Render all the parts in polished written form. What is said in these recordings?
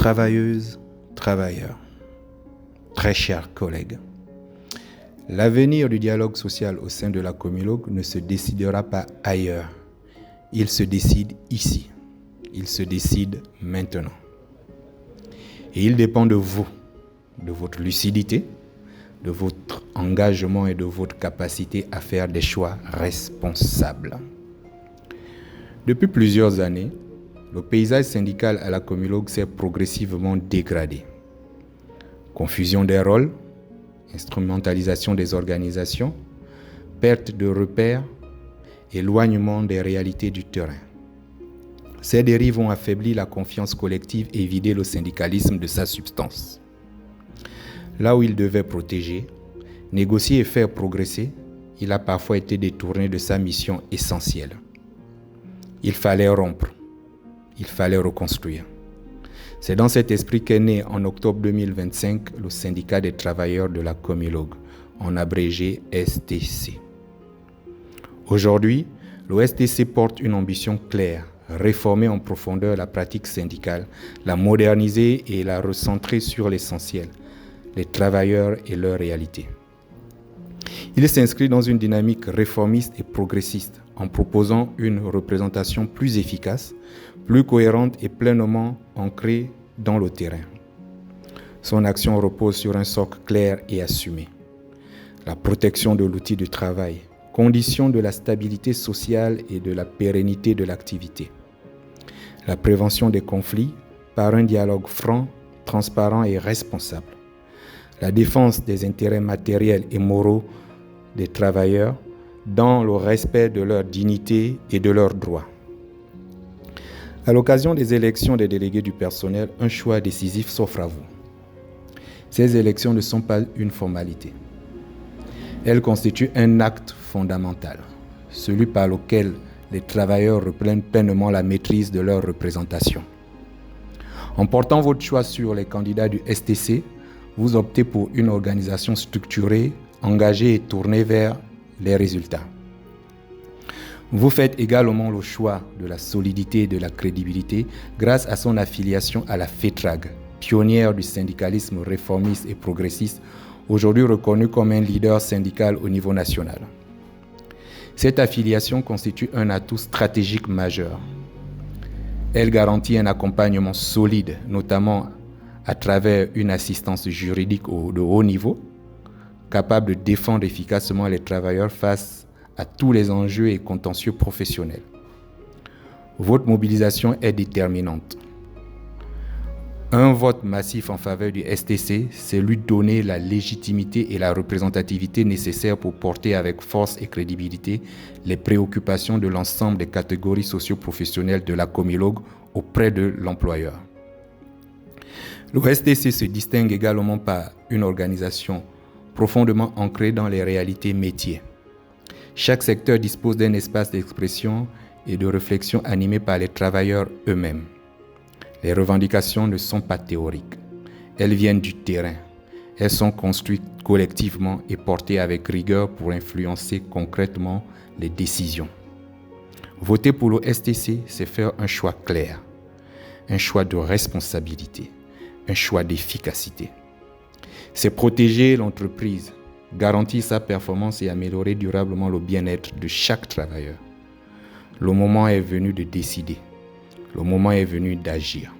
Travailleuses, travailleurs, très chers collègues, l'avenir du dialogue social au sein de la Comilog ne se décidera pas ailleurs. Il se décide ici. Il se décide maintenant. Et il dépend de vous, de votre lucidité, de votre engagement et de votre capacité à faire des choix responsables. Depuis plusieurs années, le paysage syndical à la Comilog s'est progressivement dégradé. Confusion des rôles, instrumentalisation des organisations, perte de repères, éloignement des réalités du terrain. Ces dérives ont affaibli la confiance collective et vidé le syndicalisme de sa substance. Là où il devait protéger, négocier et faire progresser, il a parfois été détourné de sa mission essentielle. Il fallait rompre, il fallait reconstruire. C'est dans cet esprit qu'est né en octobre 2025 le syndicat des travailleurs de la Comilog, en abrégé STC. Aujourd'hui, le STC porte une ambition claire, réformer en profondeur la pratique syndicale, la moderniser et la recentrer sur l'essentiel, les travailleurs et leurs réalités. Il s'inscrit dans une dynamique réformiste et progressiste en proposant une représentation plus efficace, plus cohérente et pleinement ancrée dans le terrain. Son action repose sur un socle clair et assumé. La protection de l'outil de travail, condition de la stabilité sociale et de la pérennité de l'activité. La prévention des conflits par un dialogue franc, transparent et responsable. La défense des intérêts matériels et moraux des travailleurs dans le respect de leur dignité et de leurs droits. À l'occasion des élections des délégués du personnel, un choix décisif s'offre à vous. Ces élections ne sont pas une formalité. Elles constituent un acte fondamental, celui par lequel les travailleurs reprennent pleinement la maîtrise de leur représentation. En portant votre choix sur les candidats du STC, vous optez pour une organisation structurée, engagée et tournée vers les résultats. Vous faites également le choix de la solidité et de la crédibilité grâce à son affiliation à la FETRAG, pionnière du syndicalisme réformiste et progressiste, aujourd'hui reconnue comme un leader syndical au niveau national. Cette affiliation constitue un atout stratégique majeur. Elle garantit un accompagnement solide, notamment à travers une assistance juridique de haut niveau, capable de défendre efficacement les travailleurs face à tous les enjeux et contentieux professionnels. Votre mobilisation est déterminante. Un vote massif en faveur du STC, c'est lui donner la légitimité et la représentativité nécessaires pour porter avec force et crédibilité les préoccupations de l'ensemble des catégories socio-professionnelles de la Comilog auprès de l'employeur. Le STC se distingue également par une organisation profondément ancrée dans les réalités métiers. Chaque secteur dispose d'un espace d'expression et de réflexion animé par les travailleurs eux-mêmes. Les revendications ne sont pas théoriques. Elles viennent du terrain. Elles sont construites collectivement et portées avec rigueur pour influencer concrètement les décisions. Voter pour le STC, c'est faire un choix clair, un choix de responsabilité, un choix d'efficacité. C'est protéger l'entreprise, garantir sa performance et améliorer durablement le bien-être de chaque travailleur. Le moment est venu de décider. Le moment est venu d'agir.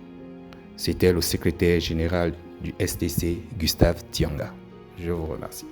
C'était le secrétaire général du STC, Gustave Tianga. Je vous remercie.